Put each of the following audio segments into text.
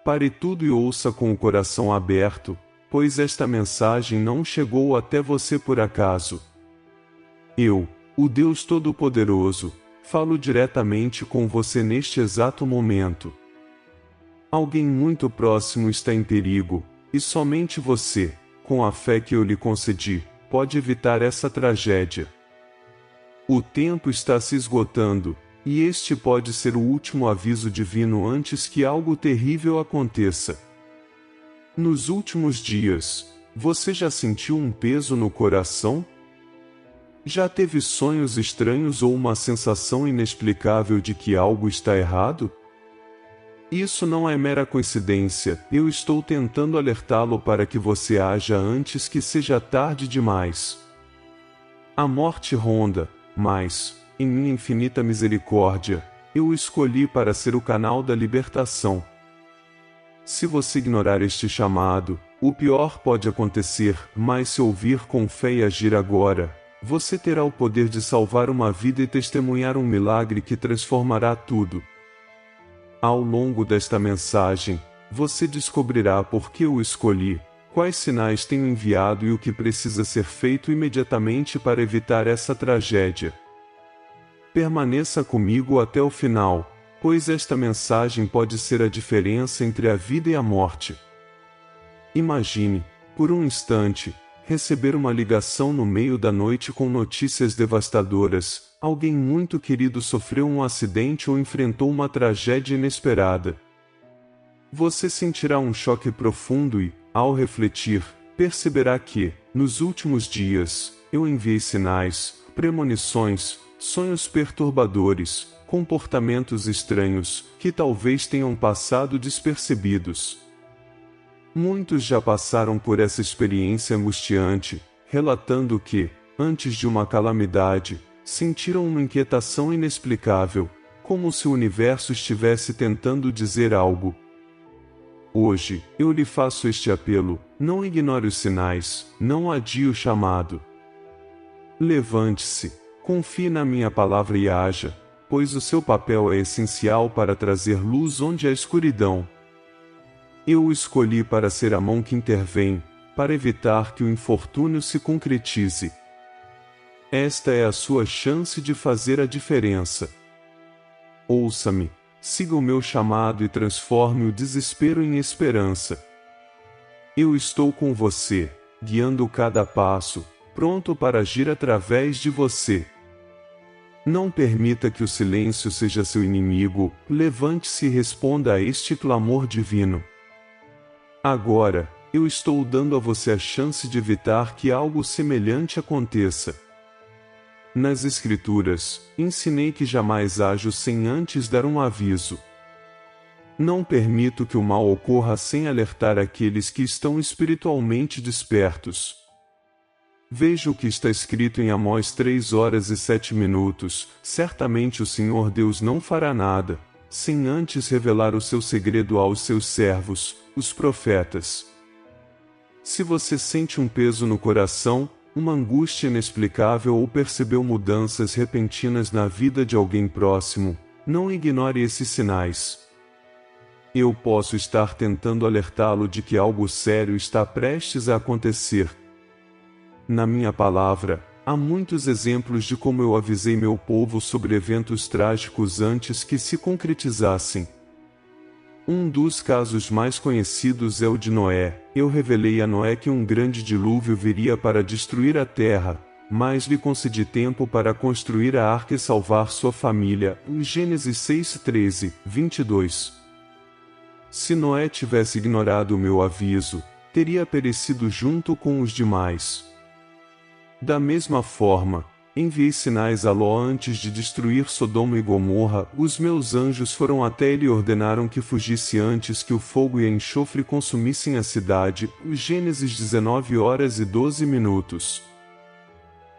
Pare tudo e ouça com o coração aberto, pois esta mensagem não chegou até você por acaso. Eu, o Deus Todo-Poderoso, falo diretamente com você neste exato momento. Alguém muito próximo está em perigo, e somente você, com a fé que eu lhe concedi, pode evitar essa tragédia. O tempo está se esgotando, e este pode ser o último aviso divino antes que algo terrível aconteça. Nos últimos dias, você já sentiu um peso no coração? Já teve sonhos estranhos ou uma sensação inexplicável de que algo está errado? Isso não é mera coincidência, eu estou tentando alertá-lo para que você haja antes que seja tarde demais. A morte ronda, mas, em minha infinita misericórdia, eu o escolhi para ser o canal da libertação. Se você ignorar este chamado, o pior pode acontecer, mas se ouvir com fé e agir agora, você terá o poder de salvar uma vida e testemunhar um milagre que transformará tudo. Ao longo desta mensagem, você descobrirá por que eu escolhi, quais sinais tenho enviado e o que precisa ser feito imediatamente para evitar essa tragédia. Permaneça comigo até o final, pois esta mensagem pode ser a diferença entre a vida e a morte. Imagine, por um instante, receber uma ligação no meio da noite com notícias devastadoras. Alguém muito querido sofreu um acidente ou enfrentou uma tragédia inesperada. Você sentirá um choque profundo e, ao refletir, perceberá que, nos últimos dias, eu enviei sinais, premonições, sonhos perturbadores, comportamentos estranhos, que talvez tenham passado despercebidos. Muitos já passaram por essa experiência angustiante, relatando que, antes de uma calamidade, sentiram uma inquietação inexplicável, como se o universo estivesse tentando dizer algo. Hoje, eu lhe faço este apelo: não ignore os sinais, não adie o chamado. Levante-se, confie na minha palavra e haja, pois o seu papel é essencial para trazer luz onde há escuridão. Eu o escolhi para ser a mão que intervém, para evitar que o infortúnio se concretize. Esta é a sua chance de fazer a diferença. Ouça-me, siga o meu chamado e transforme o desespero em esperança. Eu estou com você, guiando cada passo, pronto para agir através de você. Não permita que o silêncio seja seu inimigo, levante-se e responda a este clamor divino. Agora, eu estou dando a você a chance de evitar que algo semelhante aconteça. Nas Escrituras, ensinei que jamais ajo sem antes dar um aviso. Não permito que o mal ocorra sem alertar aqueles que estão espiritualmente despertos. Veja o que está escrito em Amós 3:07. Certamente o Senhor Deus não fará nada, sem antes revelar o seu segredo aos seus servos, os profetas. Se você sente um peso no coração, uma angústia inexplicável ou percebeu mudanças repentinas na vida de alguém próximo, não ignore esses sinais. Eu posso estar tentando alertá-lo de que algo sério está prestes a acontecer. Na minha palavra, há muitos exemplos de como eu avisei meu povo sobre eventos trágicos antes que se concretizassem. Um dos casos mais conhecidos é o de Noé. Eu revelei a Noé que um grande dilúvio viria para destruir a terra, mas lhe concedi tempo para construir a arca e salvar sua família. Gênesis 6:13-22. Se Noé tivesse ignorado o meu aviso, teria perecido junto com os demais. Da mesma forma, enviei sinais a Ló antes de destruir Sodoma e Gomorra. Os meus anjos foram até ele e ordenaram que fugisse antes que o fogo e a enxofre consumissem a cidade. Gênesis 19:12.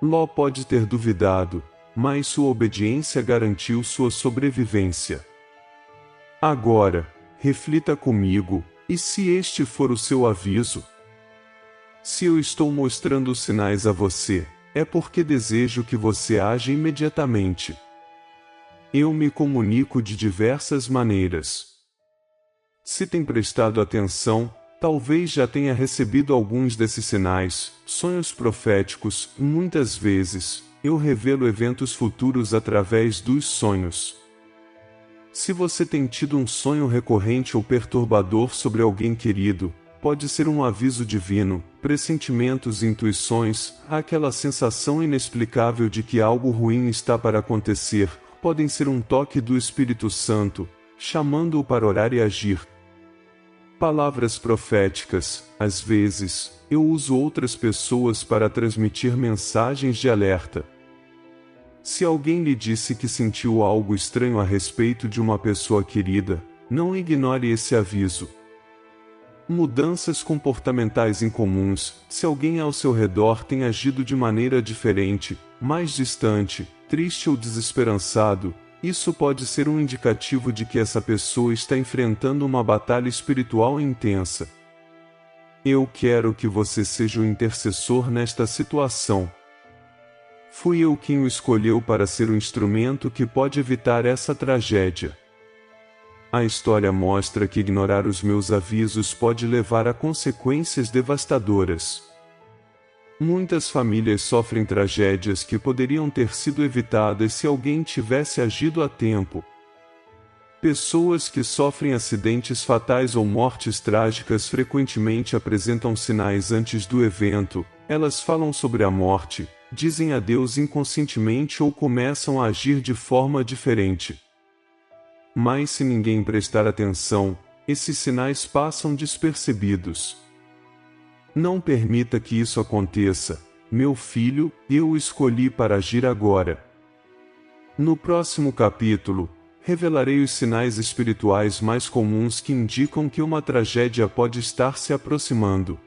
Ló pode ter duvidado, mas sua obediência garantiu sua sobrevivência. Agora, reflita comigo, e se este for o seu aviso? Se eu estou mostrando os sinais a você, é porque desejo que você haja imediatamente. Eu me comunico de diversas maneiras. Se tem prestado atenção, talvez já tenha recebido alguns desses sinais, sonhos proféticos. Muitas vezes, eu revelo eventos futuros através dos sonhos. Se você tem tido um sonho recorrente ou perturbador sobre alguém querido, pode ser um aviso divino, pressentimentos e intuições, aquela sensação inexplicável de que algo ruim está para acontecer, podem ser um toque do Espírito Santo, chamando-o para orar e agir. Palavras proféticas. Às vezes, eu uso outras pessoas para transmitir mensagens de alerta. Se alguém lhe disse que sentiu algo estranho a respeito de uma pessoa querida, não ignore esse aviso. Mudanças comportamentais incomuns. Se alguém ao seu redor tem agido de maneira diferente, mais distante, triste ou desesperançado, isso pode ser um indicativo de que essa pessoa está enfrentando uma batalha espiritual intensa. Eu quero que você seja o intercessor nesta situação. Fui eu quem o escolheu para ser o instrumento que pode evitar essa tragédia. A história mostra que ignorar os meus avisos pode levar a consequências devastadoras. Muitas famílias sofrem tragédias que poderiam ter sido evitadas se alguém tivesse agido a tempo. Pessoas que sofrem acidentes fatais ou mortes trágicas frequentemente apresentam sinais antes do evento. Elas falam sobre a morte, dizem adeus inconscientemente ou começam a agir de forma diferente. Mas se ninguém prestar atenção, esses sinais passam despercebidos. Não permita que isso aconteça, meu filho, eu o escolhi para agir agora. No próximo capítulo, revelarei os sinais espirituais mais comuns que indicam que uma tragédia pode estar se aproximando.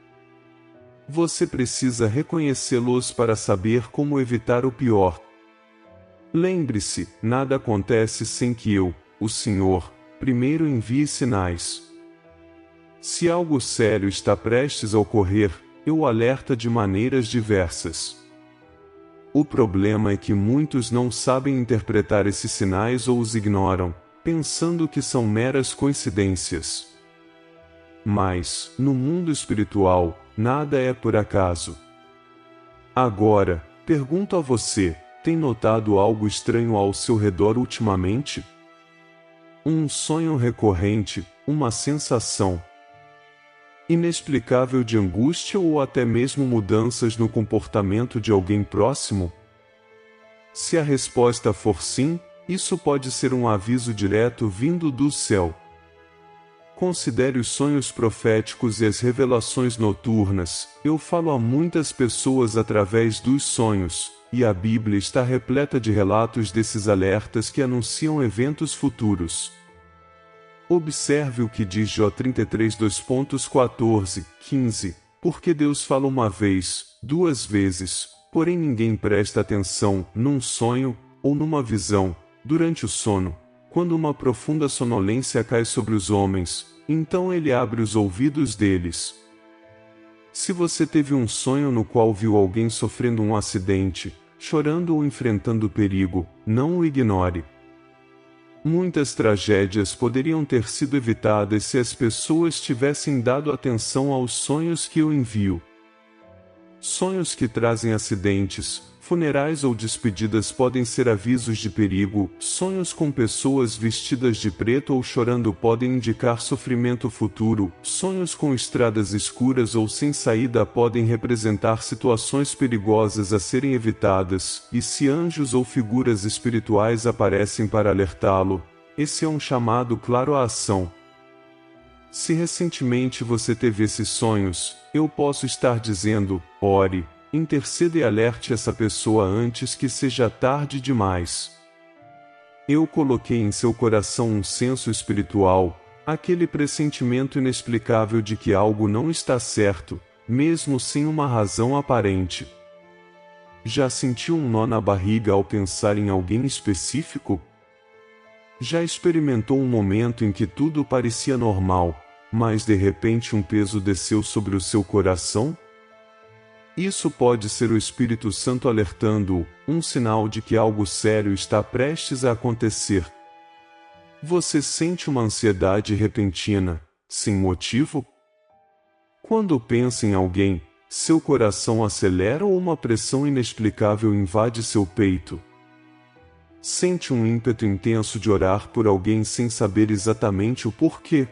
Você precisa reconhecê-los para saber como evitar o pior. Lembre-se, nada acontece sem que eu, o Senhor, primeiro envie sinais. Se algo sério está prestes a ocorrer, eu o alerta de maneiras diversas. O problema é que muitos não sabem interpretar esses sinais ou os ignoram, pensando que são meras coincidências. Mas, no mundo espiritual, nada é por acaso. Agora, pergunto a você, tem notado algo estranho ao seu redor ultimamente? Um sonho recorrente, uma sensação inexplicável de angústia ou até mesmo mudanças no comportamento de alguém próximo? Se a resposta for sim, isso pode ser um aviso direto vindo do céu. Considere os sonhos proféticos e as revelações noturnas. Eu falo a muitas pessoas através dos sonhos, e a Bíblia está repleta de relatos desses alertas que anunciam eventos futuros. Observe o que diz Jó 33, 2.14, 15, porque Deus fala uma vez, duas vezes, porém ninguém presta atenção, num sonho, ou numa visão, durante o sono, quando uma profunda sonolência cai sobre os homens, então ele abre os ouvidos deles. Se você teve um sonho no qual viu alguém sofrendo um acidente, chorando ou enfrentando perigo, não o ignore. Muitas tragédias poderiam ter sido evitadas se as pessoas tivessem dado atenção aos sonhos que eu envio. Sonhos que trazem acidentes, funerais ou despedidas podem ser avisos de perigo. Sonhos com pessoas vestidas de preto ou chorando podem indicar sofrimento futuro. Sonhos com estradas escuras ou sem saída podem representar situações perigosas a serem evitadas. E se anjos ou figuras espirituais aparecem para alertá-lo, esse é um chamado claro à ação. Se recentemente você teve esses sonhos, eu posso estar dizendo: ore, interceda e alerte essa pessoa antes que seja tarde demais. Eu coloquei em seu coração um senso espiritual, aquele pressentimento inexplicável de que algo não está certo, mesmo sem uma razão aparente. Já sentiu um nó na barriga ao pensar em alguém específico? Já experimentou um momento em que tudo parecia normal, mas de repente um peso desceu sobre o seu coração? Isso pode ser o Espírito Santo alertando-o, um sinal de que algo sério está prestes a acontecer. Você sente uma ansiedade repentina, sem motivo? Quando pensa em alguém, seu coração acelera ou uma pressão inexplicável invade seu peito? Sente um ímpeto intenso de orar por alguém sem saber exatamente o porquê?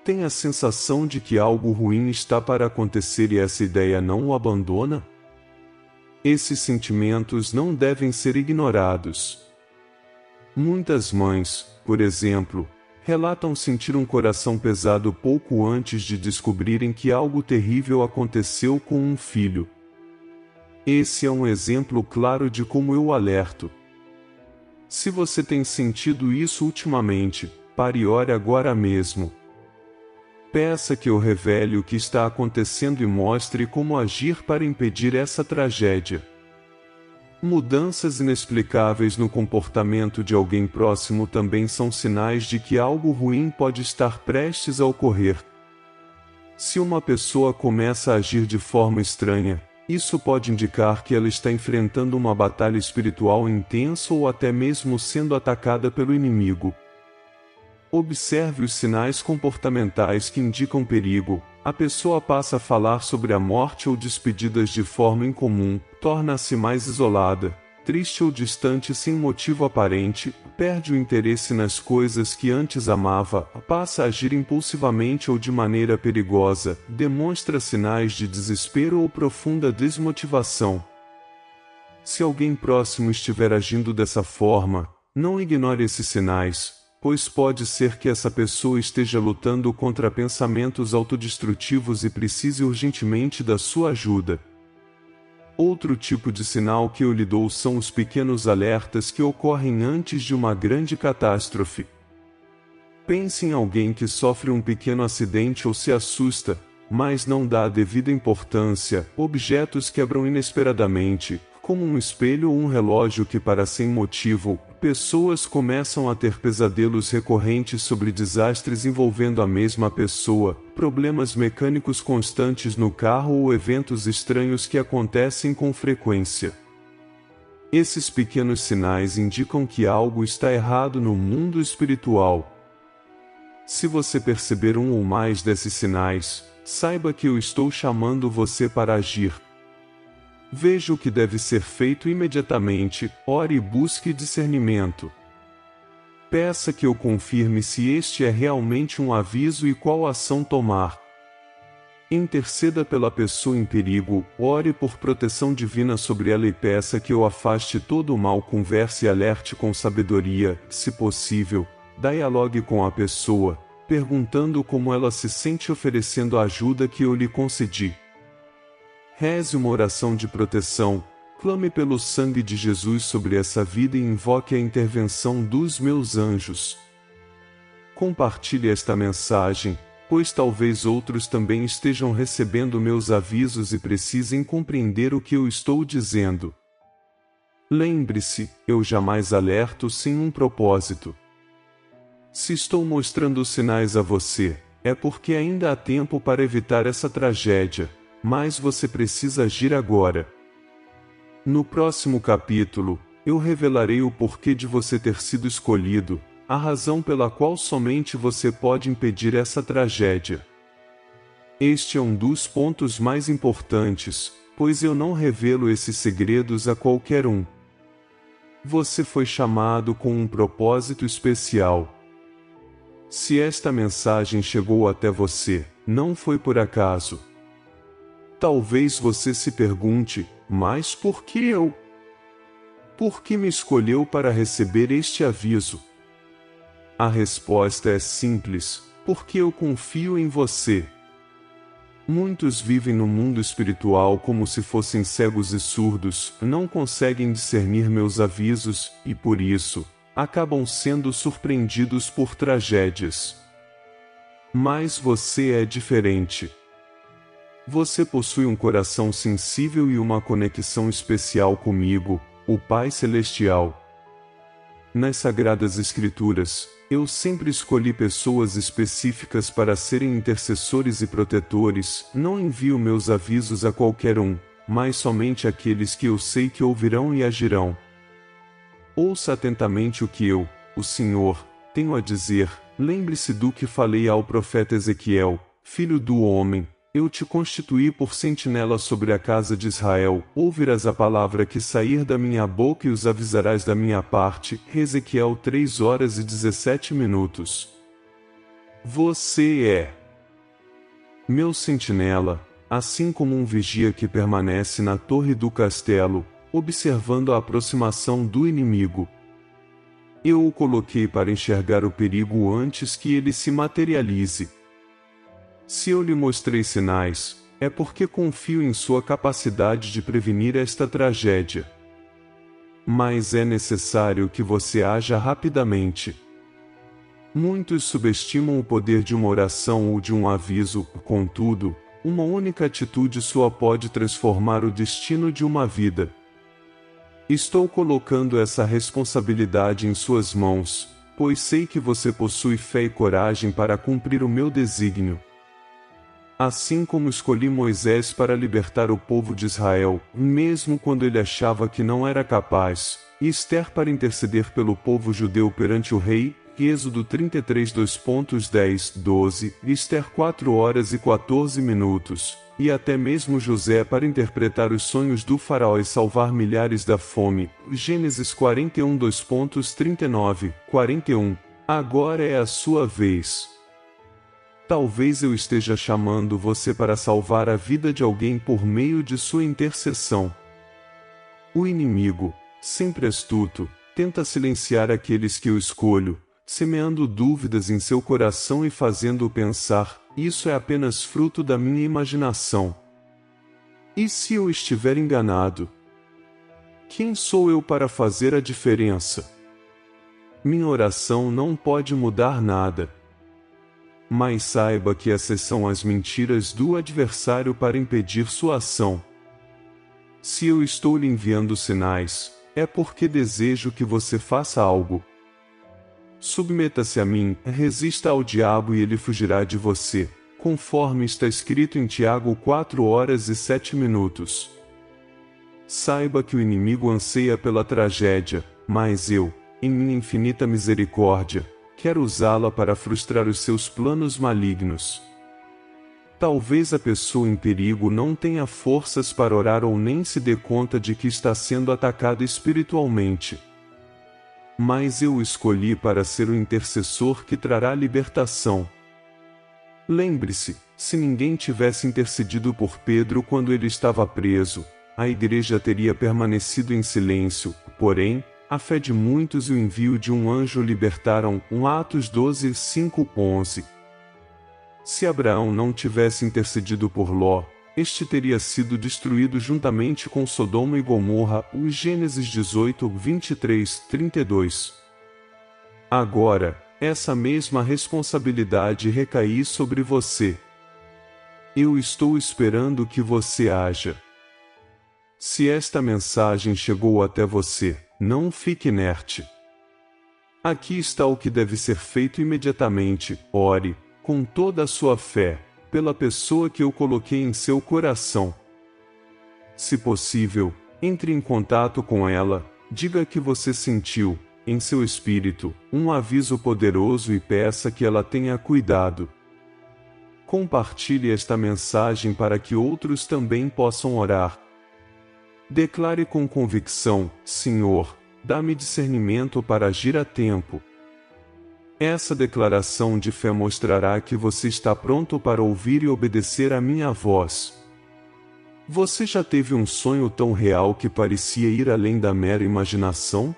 Tem a sensação de que algo ruim está para acontecer e essa ideia não o abandona? Esses sentimentos não devem ser ignorados. Muitas mães, por exemplo, relatam sentir um coração pesado pouco antes de descobrirem que algo terrível aconteceu com um filho. Esse é um exemplo claro de como eu alerto. Se você tem sentido isso ultimamente, pare e ore agora mesmo. Peça que eu revele o que está acontecendo e mostre como agir para impedir essa tragédia. Mudanças inexplicáveis no comportamento de alguém próximo também são sinais de que algo ruim pode estar prestes a ocorrer. Se uma pessoa começa a agir de forma estranha, isso pode indicar que ela está enfrentando uma batalha espiritual intensa ou até mesmo sendo atacada pelo inimigo. Observe os sinais comportamentais que indicam perigo. A pessoa passa a falar sobre a morte ou despedidas de forma incomum, torna-se mais isolada, triste ou distante sem motivo aparente, perde o interesse nas coisas que antes amava, passa a agir impulsivamente ou de maneira perigosa, demonstra sinais de desespero ou profunda desmotivação. Se alguém próximo estiver agindo dessa forma, não ignore esses sinais, pois pode ser que essa pessoa esteja lutando contra pensamentos autodestrutivos e precise urgentemente da sua ajuda. Outro tipo de sinal que eu lhe dou são os pequenos alertas que ocorrem antes de uma grande catástrofe. Pense em alguém que sofre um pequeno acidente ou se assusta, mas não dá a devida importância. Objetos quebram inesperadamente, como um espelho ou um relógio que para sem motivo. Pessoas começam a ter pesadelos recorrentes sobre desastres envolvendo a mesma pessoa, problemas mecânicos constantes no carro ou eventos estranhos que acontecem com frequência. Esses pequenos sinais indicam que algo está errado no mundo espiritual. Se você perceber um ou mais desses sinais, saiba que eu estou chamando você para agir. Veja o que deve ser feito imediatamente, ore e busque discernimento. Peça que eu confirme se este é realmente um aviso e qual ação tomar. Interceda pela pessoa em perigo, ore por proteção divina sobre ela e peça que eu afaste todo o mal. Converse e alerte com sabedoria, se possível, dialogue com a pessoa, perguntando como ela se sente oferecendo a ajuda que eu lhe concedi. Reze uma oração de proteção, clame pelo sangue de Jesus sobre essa vida e invoque a intervenção dos meus anjos. Compartilhe esta mensagem, pois talvez outros também estejam recebendo meus avisos e precisem compreender o que eu estou dizendo. Lembre-se, eu jamais alerto sem um propósito. Se estou mostrando sinais a você, é porque ainda há tempo para evitar essa tragédia. Mas você precisa agir agora. No próximo capítulo, eu revelarei o porquê de você ter sido escolhido, a razão pela qual somente você pode impedir essa tragédia. Este é um dos pontos mais importantes, pois eu não revelo esses segredos a qualquer um. Você foi chamado com um propósito especial. Se esta mensagem chegou até você, não foi por acaso. Talvez você se pergunte, mas por que eu? Por que me escolheu para receber este aviso? A resposta é simples, porque eu confio em você. Muitos vivem no mundo espiritual como se fossem cegos e surdos, não conseguem discernir meus avisos, e por isso, acabam sendo surpreendidos por tragédias. Mas você é diferente. Você possui um coração sensível e uma conexão especial comigo, o Pai Celestial. Nas Sagradas Escrituras, eu sempre escolhi pessoas específicas para serem intercessores e protetores. Não envio meus avisos a qualquer um, mas somente àqueles que eu sei que ouvirão e agirão. Ouça atentamente o que eu, o Senhor, tenho a dizer, Lembre-se do que falei ao profeta Ezequiel: Filho do homem, eu te constituí por sentinela sobre a casa de Israel. Ouvirás a palavra que sair da minha boca e os avisarás da minha parte. Ezequiel 3h17. Você é meu sentinela, assim como um vigia que permanece na torre do castelo, observando a aproximação do inimigo. Eu o coloquei para enxergar o perigo antes que ele se materialize. Se eu lhe mostrei sinais, é porque confio em sua capacidade de prevenir esta tragédia. Mas é necessário que você haja rapidamente. Muitos subestimam o poder de uma oração ou de um aviso, contudo, uma única atitude sua pode transformar o destino de uma vida. Estou colocando essa responsabilidade em suas mãos, pois sei que você possui fé e coragem para cumprir o meu desígnio. Assim como escolhi Moisés para libertar o povo de Israel, mesmo quando ele achava que não era capaz, e Esther para interceder pelo povo judeu perante o rei, Êxodo 33 2.10-12, Esther 4h14, e até mesmo José para interpretar os sonhos do faraó e salvar milhares da fome, Gênesis 41 2.39-41. Agora é a sua vez. Talvez eu esteja chamando você para salvar a vida de alguém por meio de sua intercessão. O inimigo, sempre astuto, tenta silenciar aqueles que eu escolho, semeando dúvidas em seu coração e fazendo-o pensar: isso é apenas fruto da minha imaginação. E se eu estiver enganado? Quem sou eu para fazer a diferença? Minha oração não pode mudar nada. Mas saiba que essas são as mentiras do adversário para impedir sua ação. Se eu estou lhe enviando sinais, é porque desejo que você faça algo. Submeta-se a mim, resista ao diabo e ele fugirá de você, conforme está escrito em Tiago 4h07. Saiba que o inimigo anseia pela tragédia, mas eu, em minha infinita misericórdia, quero usá-la para frustrar os seus planos malignos. Talvez a pessoa em perigo não tenha forças para orar ou nem se dê conta de que está sendo atacada espiritualmente. Mas eu o escolhi para ser o intercessor que trará libertação. Lembre-se, se ninguém tivesse intercedido por Pedro quando ele estava preso, a igreja teria permanecido em silêncio. Porém, a fé de muitos e o envio de um anjo libertaram. Atos 12:5-11. Se Abraão não tivesse intercedido por Ló, este teria sido destruído juntamente com Sodoma e Gomorra. Gênesis 18:23-32. Agora, essa mesma responsabilidade recai sobre você. Eu estou esperando que você haja. Se esta mensagem chegou até você, não fique inerte. Aqui está o que deve ser feito imediatamente: ore, com toda a sua fé, pela pessoa que eu coloquei em seu coração. Se possível, entre em contato com ela, diga que você sentiu, em seu espírito, um aviso poderoso e peça que ela tenha cuidado. Compartilhe esta mensagem para que outros também possam orar. Declare com convicção: Senhor, dá-me discernimento para agir a tempo. Essa declaração de fé mostrará que você está pronto para ouvir e obedecer à minha voz. Você já teve um sonho tão real que parecia ir além da mera imaginação?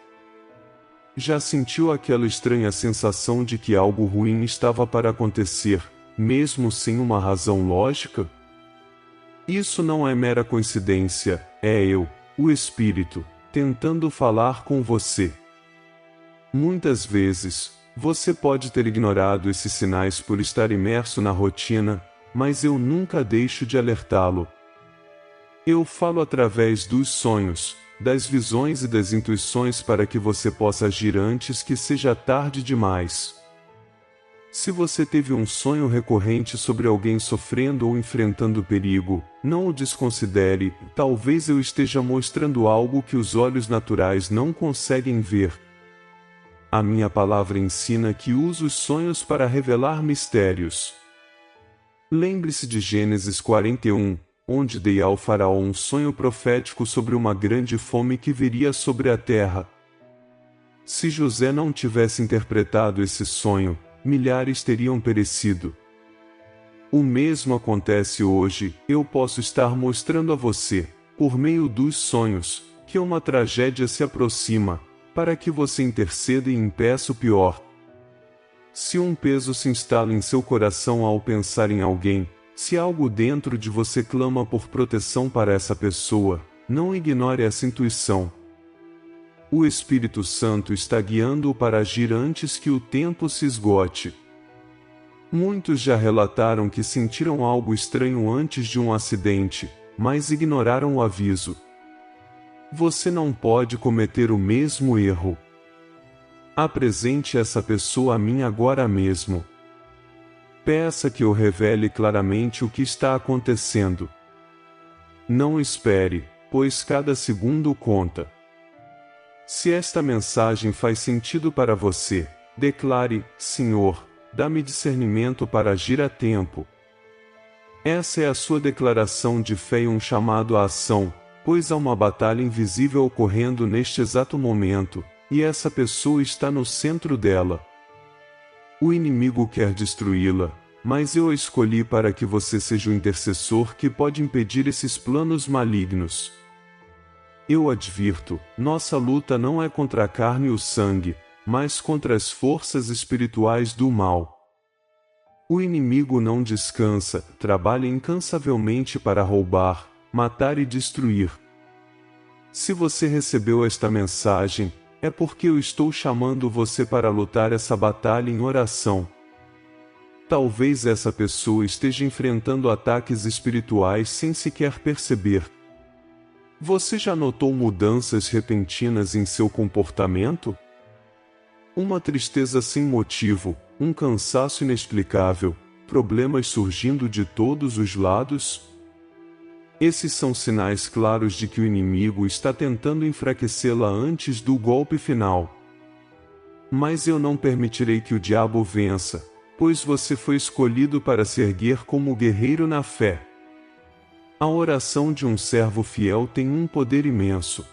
Já sentiu aquela estranha sensação de que algo ruim estava para acontecer, mesmo sem uma razão lógica? Isso não é mera coincidência, é eu, o Espírito, tentando falar com você. Muitas vezes, você pode ter ignorado esses sinais por estar imerso na rotina, mas eu nunca deixo de alertá-lo. Eu falo através dos sonhos, das visões e das intuições para que você possa agir antes que seja tarde demais. Se você teve um sonho recorrente sobre alguém sofrendo ou enfrentando perigo, não o desconsidere. Talvez eu esteja mostrando algo que os olhos naturais não conseguem ver. A minha palavra ensina que uso os sonhos para revelar mistérios. Lembre-se de Gênesis 41, onde dei ao faraó um sonho profético sobre uma grande fome que viria sobre a terra. Se José não tivesse interpretado esse sonho, milhares teriam perecido. O mesmo acontece hoje. Eu posso estar mostrando a você, por meio dos sonhos, que uma tragédia se aproxima, para que você interceda e impeça o pior. Se um peso se instala em seu coração ao pensar em alguém, se algo dentro de você clama por proteção para essa pessoa, não ignore essa intuição. O Espírito Santo está guiando-o para agir antes que o tempo se esgote. Muitos já relataram que sentiram algo estranho antes de um acidente, mas ignoraram o aviso. Você não pode cometer o mesmo erro. Apresente essa pessoa a mim agora mesmo. Peça que eu revele claramente o que está acontecendo. Não espere, pois cada segundo conta. Se esta mensagem faz sentido para você, declare: Senhor, dá-me discernimento para agir a tempo. Essa é a sua declaração de fé e um chamado à ação, pois há uma batalha invisível ocorrendo neste exato momento, e essa pessoa está no centro dela. O inimigo quer destruí-la, mas eu a escolhi para que você seja o intercessor que pode impedir esses planos malignos. Eu advirto, nossa luta não é contra a carne e o sangue, mas contra as forças espirituais do mal. O inimigo não descansa, trabalha incansavelmente para roubar, matar e destruir. Se você recebeu esta mensagem, é porque eu estou chamando você para lutar essa batalha em oração. Talvez essa pessoa esteja enfrentando ataques espirituais sem sequer perceber. Você já notou mudanças repentinas em seu comportamento? Uma tristeza sem motivo, um cansaço inexplicável, problemas surgindo de todos os lados? Esses são sinais claros de que o inimigo está tentando enfraquecê-la antes do golpe final. Mas eu não permitirei que o diabo vença, pois você foi escolhido para se erguer como guerreiro na fé. A oração de um servo fiel tem um poder imenso.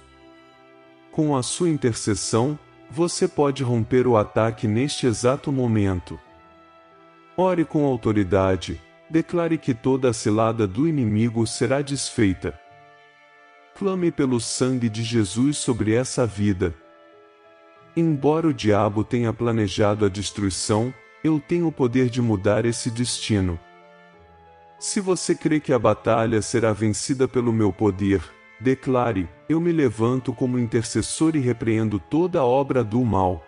Com a sua intercessão, você pode romper o ataque neste exato momento. Ore com autoridade. Declare que toda a cilada do inimigo será desfeita. Clame pelo sangue de Jesus sobre essa vida. Embora o diabo tenha planejado a destruição, eu tenho o poder de mudar esse destino. Se você crê que a batalha será vencida pelo meu poder, declare: eu me levanto como intercessor e repreendo toda a obra do mal.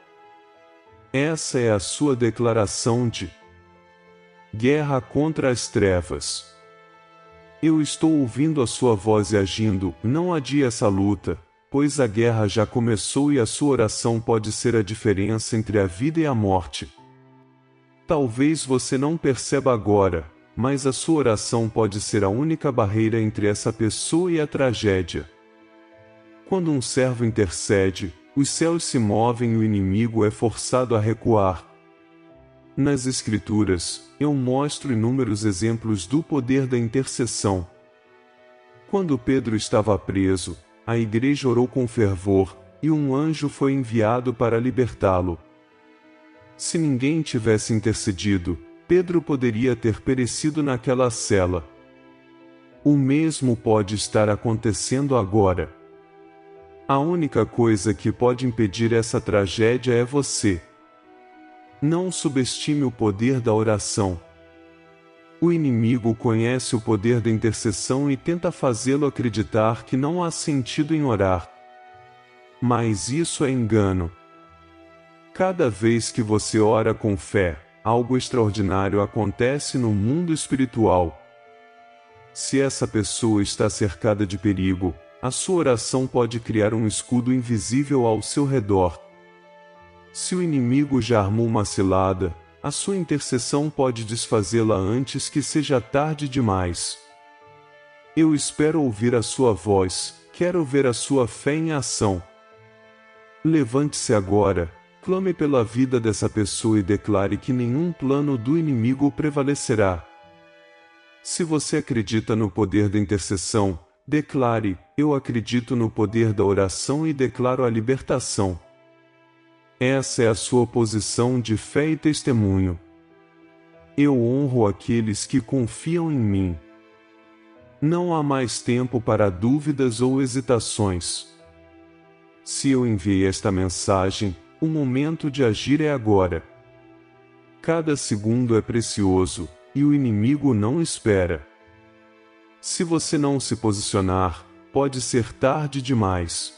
Essa é a sua declaração de guerra contra as trevas. Eu estou ouvindo a sua voz e agindo. Não adie essa luta, pois a guerra já começou e a sua oração pode ser a diferença entre a vida e a morte. Talvez você não perceba agora, mas a sua oração pode ser a única barreira entre essa pessoa e a tragédia. Quando um servo intercede, os céus se movem e o inimigo é forçado a recuar. Nas Escrituras, eu mostro inúmeros exemplos do poder da intercessão. Quando Pedro estava preso, a igreja orou com fervor, e um anjo foi enviado para libertá-lo. Se ninguém tivesse intercedido, Pedro poderia ter perecido naquela cela. O mesmo pode estar acontecendo agora. A única coisa que pode impedir essa tragédia é você. Não subestime o poder da oração. O inimigo conhece o poder da intercessão e tenta fazê-lo acreditar que não há sentido em orar. Mas isso é engano. Cada vez que você ora com fé, algo extraordinário acontece no mundo espiritual. Se essa pessoa está cercada de perigo, a sua oração pode criar um escudo invisível ao seu redor. Se o inimigo já armou uma cilada, a sua intercessão pode desfazê-la antes que seja tarde demais. Eu espero ouvir a sua voz, quero ver a sua fé em ação. Levante-se agora, clame pela vida dessa pessoa e declare que nenhum plano do inimigo prevalecerá. Se você acredita no poder da intercessão, declare: eu acredito no poder da oração e declaro a libertação. Essa é a sua posição de fé e testemunho. Eu honro aqueles que confiam em mim. Não há mais tempo para dúvidas ou hesitações. Se eu enviei esta mensagem, o momento de agir é agora. Cada segundo é precioso, e o inimigo não espera. Se você não se posicionar, pode ser tarde demais.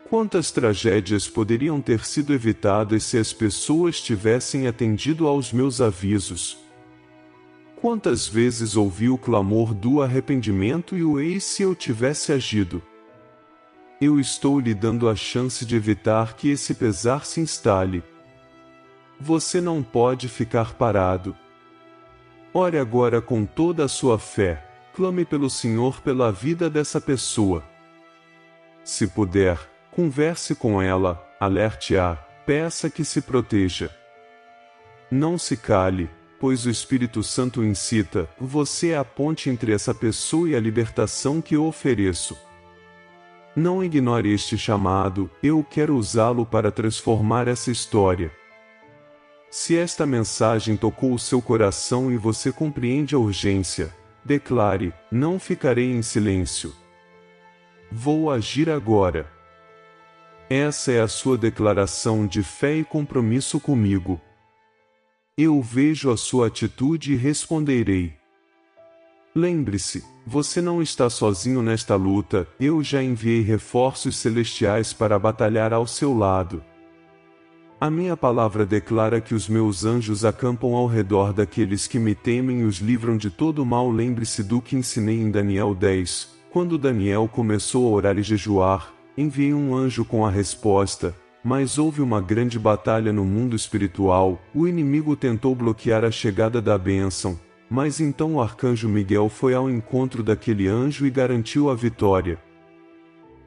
Quantas tragédias poderiam ter sido evitadas se as pessoas tivessem atendido aos meus avisos? Quantas vezes ouvi o clamor do arrependimento e o "ei se eu tivesse agido"? Eu estou lhe dando a chance de evitar que esse pesar se instale. Você não pode ficar parado. Ore agora com toda a sua fé, clame pelo Senhor pela vida dessa pessoa. Se puder, converse com ela, alerte-a, peça que se proteja. Não se cale, pois o Espírito Santo incita, você é a ponte entre essa pessoa e a libertação que eu ofereço. Não ignore este chamado, eu quero usá-lo para transformar essa história. Se esta mensagem tocou o seu coração e você compreende a urgência, declare: não ficarei em silêncio. Vou agir agora. Essa é a sua declaração de fé e compromisso comigo. Eu vejo a sua atitude e responderei. Lembre-se, você não está sozinho nesta luta, eu já enviei reforços celestiais para batalhar ao seu lado. A minha palavra declara que os meus anjos acampam ao redor daqueles que me temem e os livram de todo mal. Lembre-se do que ensinei em Daniel 10, quando Daniel começou a orar e jejuar, enviei um anjo com a resposta, mas houve uma grande batalha no mundo espiritual, o inimigo tentou bloquear a chegada da bênção. Mas então o arcanjo Miguel foi ao encontro daquele anjo e garantiu a vitória.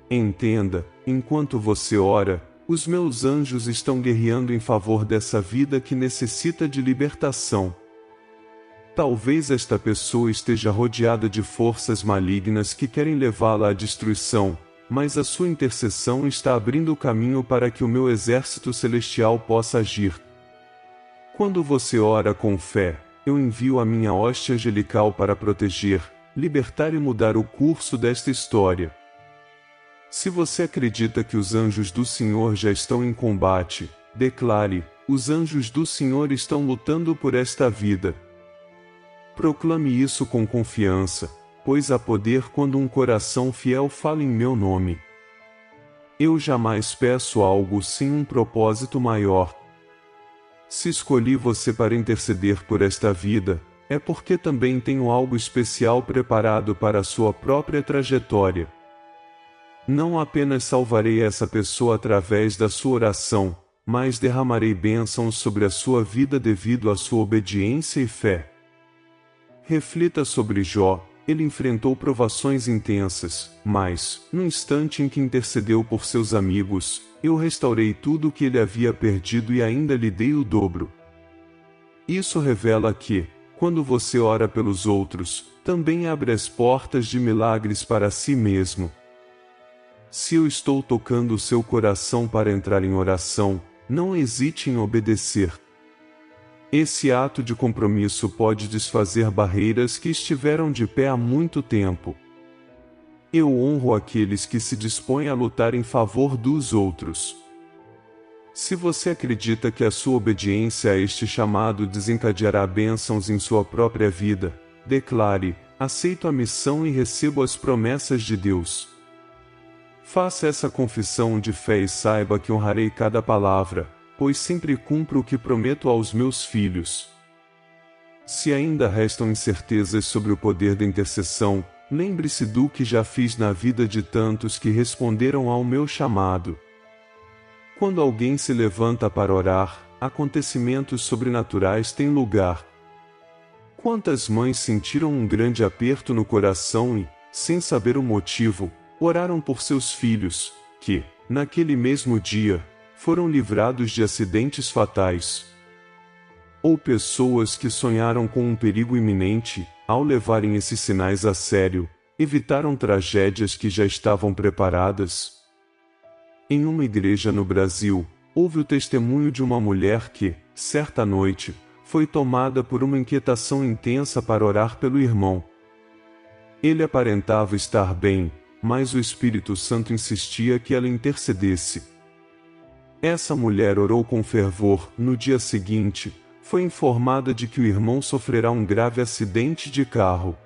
Entenda, enquanto você ora, os meus anjos estão guerreando em favor dessa vida que necessita de libertação. Talvez esta pessoa esteja rodeada de forças malignas que querem levá-la à destruição, mas a sua intercessão está abrindo o caminho para que o meu exército celestial possa agir. Quando você ora com fé, eu envio a minha hoste angelical para proteger, libertar e mudar o curso desta história. Se você acredita que os anjos do Senhor já estão em combate, declare: os anjos do Senhor estão lutando por esta vida. Proclame isso com confiança, pois há poder quando um coração fiel fala em meu nome. Eu jamais peço algo sem um propósito maior. Se escolhi você para interceder por esta vida, é porque também tenho algo especial preparado para a sua própria trajetória. Não apenas salvarei essa pessoa através da sua oração, mas derramarei bênçãos sobre a sua vida devido à sua obediência e fé. Reflita sobre Jó. Ele enfrentou provações intensas, mas, no instante em que intercedeu por seus amigos, eu restaurei tudo o que ele havia perdido e ainda lhe dei o dobro. Isso revela que, quando você ora pelos outros, também abre as portas de milagres para si mesmo. Se eu estou tocando o seu coração para entrar em oração, não hesite em obedecer. Esse ato de compromisso pode desfazer barreiras que estiveram de pé há muito tempo. Eu honro aqueles que se dispõem a lutar em favor dos outros. Se você acredita que a sua obediência a este chamado desencadeará bênçãos em sua própria vida, declare: aceito a missão e recebo as promessas de Deus. Faça essa confissão de fé e saiba que honrarei cada palavra, pois sempre cumpro o que prometo aos meus filhos. Se ainda restam incertezas sobre o poder da intercessão, lembre-se do que já fiz na vida de tantos que responderam ao meu chamado. Quando alguém se levanta para orar, acontecimentos sobrenaturais têm lugar. Quantas mães sentiram um grande aperto no coração e, sem saber o motivo, oraram por seus filhos, que, naquele mesmo dia, foram livrados de acidentes fatais. Ou pessoas que sonharam com um perigo iminente, ao levarem esses sinais a sério, evitaram tragédias que já estavam preparadas. Em uma igreja no Brasil, houve o testemunho de uma mulher que, certa noite, foi tomada por uma inquietação intensa para orar pelo irmão. Ele aparentava estar bem, mas o Espírito Santo insistia que ela intercedesse. Essa mulher orou com fervor. No dia seguinte, foi informada de que o irmão sofrerá um grave acidente de carro.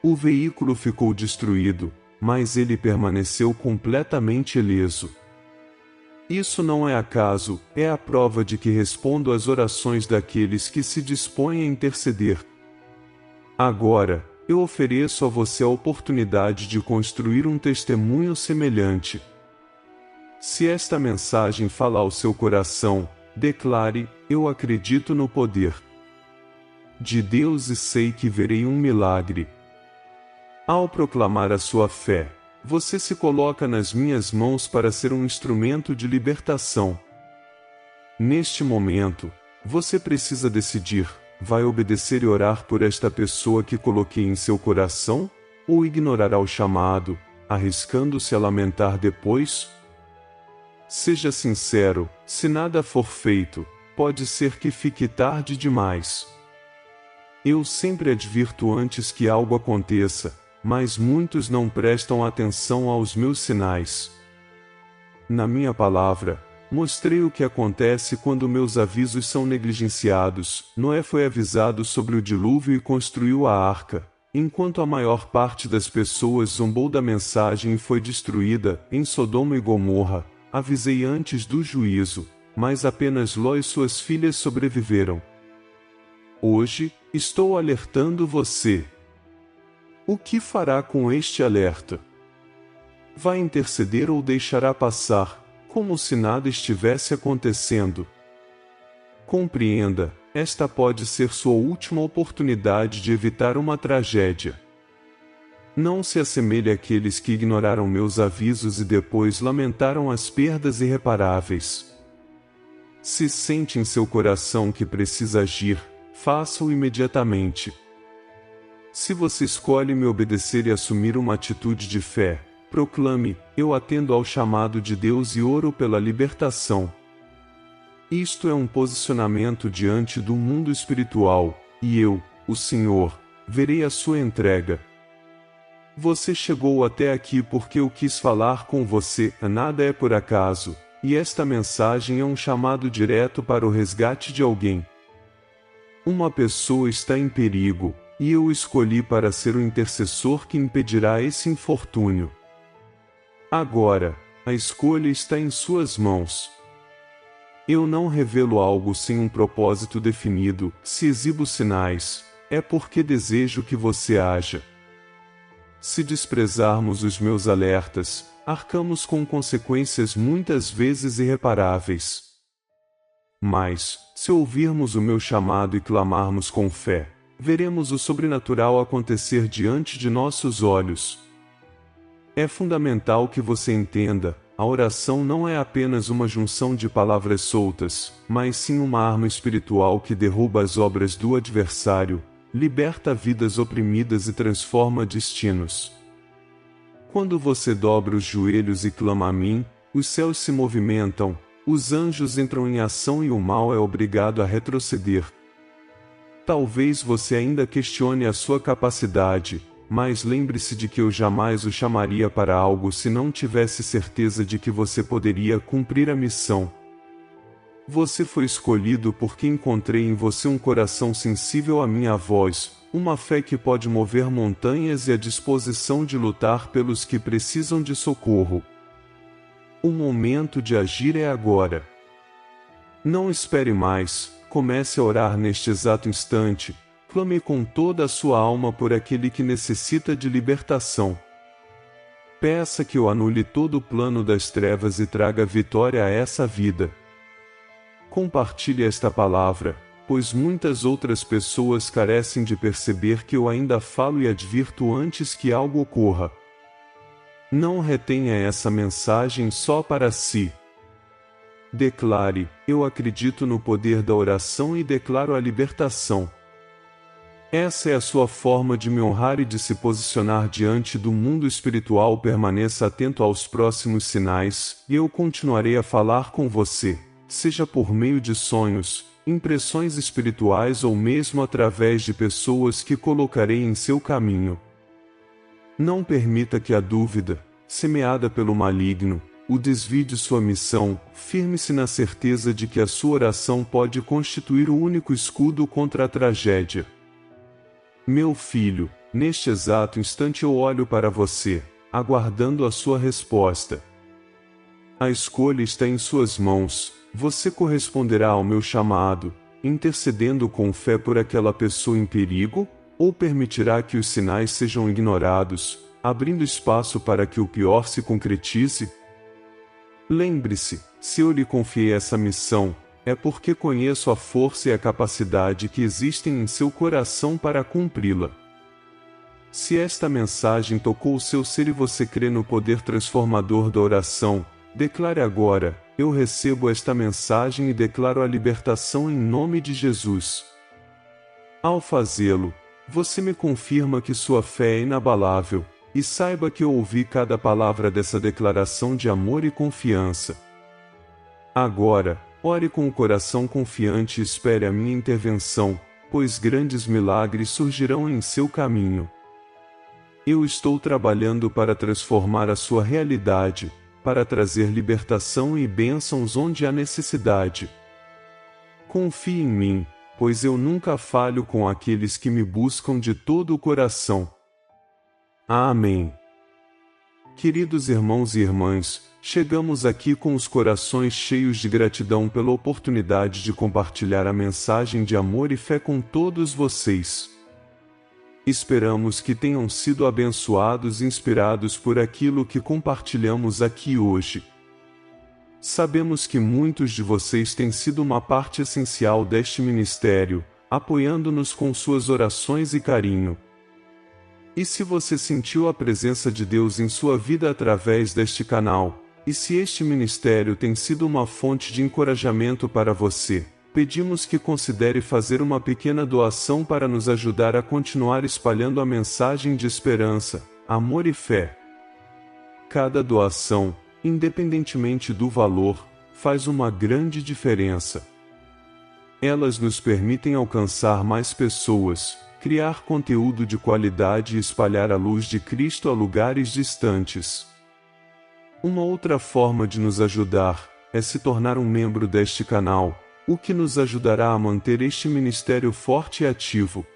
O veículo ficou destruído, mas ele permaneceu completamente ileso. Isso não é acaso, é a prova de que respondo às orações daqueles que se dispõem a interceder. Agora, eu ofereço a você a oportunidade de construir um testemunho semelhante. Se esta mensagem falar ao seu coração, declare: eu acredito no poder de Deus e sei que verei um milagre. Ao proclamar a sua fé, você se coloca nas minhas mãos para ser um instrumento de libertação. Neste momento, você precisa decidir: vai obedecer e orar por esta pessoa que coloquei em seu coração, ou ignorará o chamado, arriscando-se a lamentar depois? Seja sincero, se nada for feito, pode ser que fique tarde demais. Eu sempre advirto antes que algo aconteça, mas muitos não prestam atenção aos meus sinais. Na minha palavra, mostrei o que acontece quando meus avisos são negligenciados. Noé foi avisado sobre o dilúvio e construiu a arca, enquanto a maior parte das pessoas zombou da mensagem e foi destruída. Em Sodoma e Gomorra, avisei antes do juízo, mas apenas Ló e suas filhas sobreviveram. Hoje, estou alertando você. O que fará com este alerta? Vai interceder ou deixará passar, como se nada estivesse acontecendo? Compreenda, esta pode ser sua última oportunidade de evitar uma tragédia. Não se assemelhe àqueles que ignoraram meus avisos e depois lamentaram as perdas irreparáveis. Se sente em seu coração que precisa agir, faça-o imediatamente. Se você escolhe me obedecer e assumir uma atitude de fé, proclame: eu atendo ao chamado de Deus e oro pela libertação. Isto é um posicionamento diante do mundo espiritual, e eu, o Senhor, verei a sua entrega. Você chegou até aqui porque eu quis falar com você. Nada é por acaso, e esta mensagem é um chamado direto para o resgate de alguém. Uma pessoa está em perigo, e eu o escolhi para ser o intercessor que impedirá esse infortúnio. Agora, a escolha está em suas mãos. Eu não revelo algo sem um propósito definido. Se exibo sinais, é porque desejo que você haja. Se desprezarmos os meus alertas, arcamos com consequências muitas vezes irreparáveis. Mas, se ouvirmos o meu chamado e clamarmos com fé, veremos o sobrenatural acontecer diante de nossos olhos. É fundamental que você entenda: a oração não é apenas uma junção de palavras soltas, mas sim uma arma espiritual que derruba as obras do adversário, liberta vidas oprimidas e transforma destinos. Quando você dobra os joelhos e clama a mim, os céus se movimentam, os anjos entram em ação e o mal é obrigado a retroceder. Talvez você ainda questione a sua capacidade, mas lembre-se de que eu jamais o chamaria para algo se não tivesse certeza de que você poderia cumprir a missão. Você foi escolhido porque encontrei em você um coração sensível à minha voz, uma fé que pode mover montanhas e a disposição de lutar pelos que precisam de socorro. O momento de agir é agora. Não espere mais, comece a orar neste exato instante, clame com toda a sua alma por aquele que necessita de libertação. Peça que eu anule todo o plano das trevas e traga vitória a essa vida. Compartilhe esta palavra, pois muitas outras pessoas carecem de perceber que eu ainda falo e advirto antes que algo ocorra. Não retenha essa mensagem só para si. Declare: eu acredito no poder da oração e declaro a libertação. Essa é a sua forma de me honrar e de se posicionar diante do mundo espiritual. Permaneça atento aos próximos sinais, e eu continuarei a falar com você, seja por meio de sonhos, impressões espirituais ou mesmo através de pessoas que colocarei em seu caminho. Não permita que a dúvida, semeada pelo maligno, o desvie de sua missão. Firme-se na certeza de que a sua oração pode constituir o único escudo contra a tragédia. Meu filho, neste exato instante eu olho para você, aguardando a sua resposta. A escolha está em suas mãos. Você corresponderá ao meu chamado, intercedendo com fé por aquela pessoa em perigo, ou permitirá que os sinais sejam ignorados, abrindo espaço para que o pior se concretize? Lembre-se, se eu lhe confiei essa missão, é porque conheço a força e a capacidade que existem em seu coração para cumpri-la. Se esta mensagem tocou o seu ser e você crê no poder transformador da oração, declare agora: eu recebo esta mensagem e declaro a libertação em nome de Jesus. Ao fazê-lo, você me confirma que sua fé é inabalável, e saiba que eu ouvi cada palavra dessa declaração de amor e confiança. Agora, ore com o coração confiante e espere a minha intervenção, pois grandes milagres surgirão em seu caminho. Eu estou trabalhando para transformar a sua realidade, para trazer libertação e bênçãos onde há necessidade. Confie em mim, pois eu nunca falho com aqueles que me buscam de todo o coração. Amém. Queridos irmãos e irmãs, chegamos aqui com os corações cheios de gratidão pela oportunidade de compartilhar a mensagem de amor e fé com todos vocês. Esperamos que tenham sido abençoados e inspirados por aquilo que compartilhamos aqui hoje. Sabemos que muitos de vocês têm sido uma parte essencial deste ministério, apoiando-nos com suas orações e carinho. E se você sentiu a presença de Deus em sua vida através deste canal, e se este ministério tem sido uma fonte de encorajamento para você, pedimos que considere fazer uma pequena doação para nos ajudar a continuar espalhando a mensagem de esperança, amor e fé. Cada doação, independentemente do valor, faz uma grande diferença. Elas nos permitem alcançar mais pessoas, criar conteúdo de qualidade e espalhar a luz de Cristo a lugares distantes. Uma outra forma de nos ajudar é se tornar um membro deste canal, o que nos ajudará a manter este ministério forte e ativo.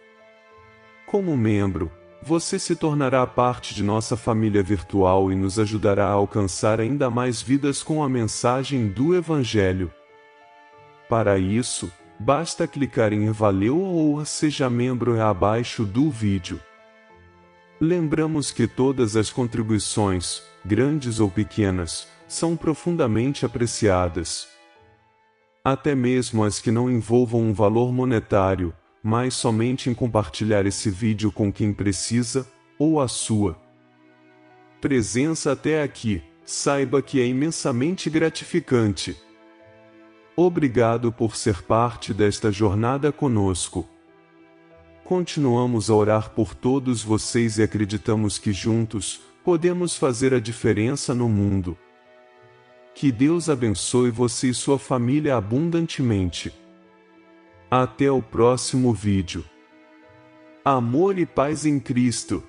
Como membro, você se tornará parte de nossa família virtual e nos ajudará a alcançar ainda mais vidas com a mensagem do Evangelho. Para isso, basta clicar em Valeu ou Seja Membro abaixo do vídeo. Lembramos que todas as contribuições, grandes ou pequenas, são profundamente apreciadas. Até mesmo as que não envolvam um valor monetário, mas somente em compartilhar esse vídeo com quem precisa, ou a sua presença até aqui, saiba que é imensamente gratificante. Obrigado por ser parte desta jornada conosco. Continuamos a orar por todos vocês e acreditamos que juntos, podemos fazer a diferença no mundo. Que Deus abençoe você e sua família abundantemente. Até o próximo vídeo. Amor e paz em Cristo.